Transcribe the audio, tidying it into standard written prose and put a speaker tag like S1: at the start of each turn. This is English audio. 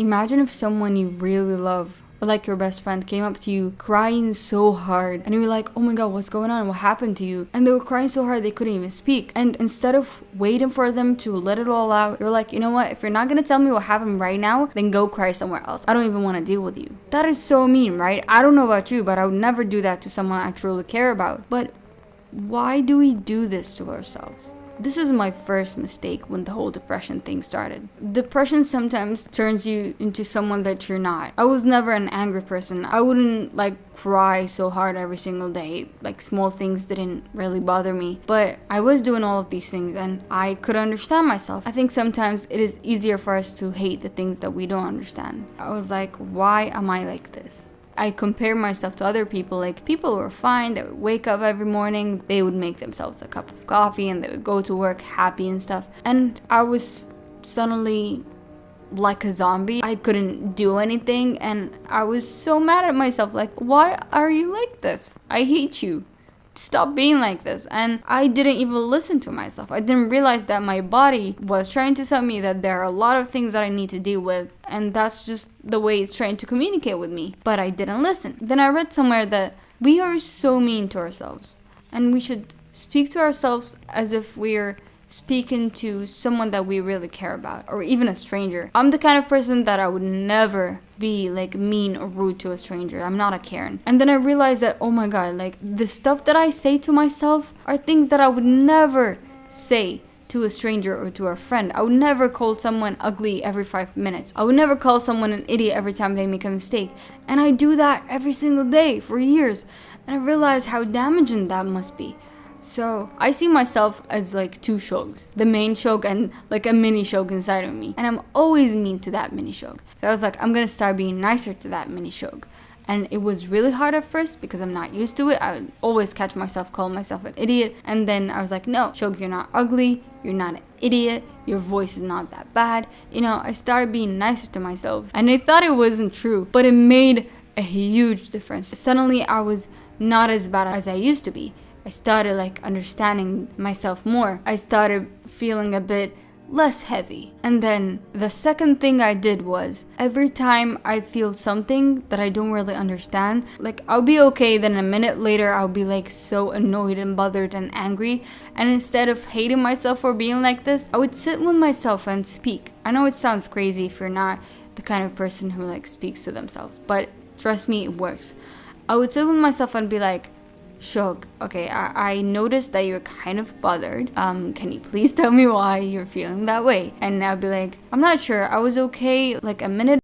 S1: Imagine if someone you really love, or like your best friend, came up to you crying so hard and you were like, oh my god, what's going on? What happened to you? And they were crying so hard they couldn't even speak. And instead of waiting for them to let it all out, you're like, you know what? If you're not gonna tell me what happened right now, then go cry somewhere else. I don't even want to deal with you. That is so mean, right? I don't know about you, but I would never do that to someone I truly care about. But why do we do this to ourselves? This is my first mistake when the whole depression thing started. Depression sometimes turns you into someone that you're not. I was never an angry person. I wouldn't cry so hard every single day. Small things didn't really bother me. But I was doing all of these things and I could understand myself. I think sometimes it is easier for us to hate the things that we don't understand. I was like, why am I like this? I compare myself to other people. People were fine, they would wake up every morning, they would make themselves a cup of coffee and they would go to work happy and stuff. And I was suddenly like a zombie. I couldn't do anything and I was so mad at myself. Why are you like this? I hate you. Stop being like this. And I didn't even listen to myself. I didn't realize that my body was trying to tell me that there are a lot of things that I need to deal with, and that's just the way it's trying to communicate with me. But I didn't listen. Then I read somewhere that we are so mean to ourselves and we should speak to ourselves as if we're speaking to someone that we really care about, or even a stranger. I'm the kind of person that I would never be mean or rude to a stranger. I'm not a Karen. And then I realized that, oh my god, the stuff that I say to myself are things that I would never say to a stranger or to a friend. I would never call someone ugly every 5 minutes. I would never call someone an idiot every time they make a mistake. And I do that every single day for years. And I realized how damaging that must be. So I see myself as two shogs, the main shog and a mini shog inside of me, and I'm always mean to that mini shog. So I was like, I'm gonna start being nicer to that mini shog. And it was really hard at first because I'm not used to it. I would always catch myself calling myself an idiot, and then I was like, no, shog, you're not ugly, you're not an idiot, your voice is not that bad. I started being nicer to myself, and I thought it wasn't true, but it made a huge difference. Suddenly I was not as bad as I used to be. I started understanding myself more. I started feeling a bit less heavy. And then the second thing I did was, every time I feel something that I don't really understand, I'll be okay, then a minute later I'll be so annoyed and bothered and angry. And instead of hating myself for being like this, I would sit with myself and speak. I know it sounds crazy if you're not the kind of person who speaks to themselves, but trust me, it works. I would sit with myself and be like, Shog, okay, I noticed that you're kind of bothered. Can you please tell me why you're feeling that way? And I'll be like, I'm not sure. I was okay a minute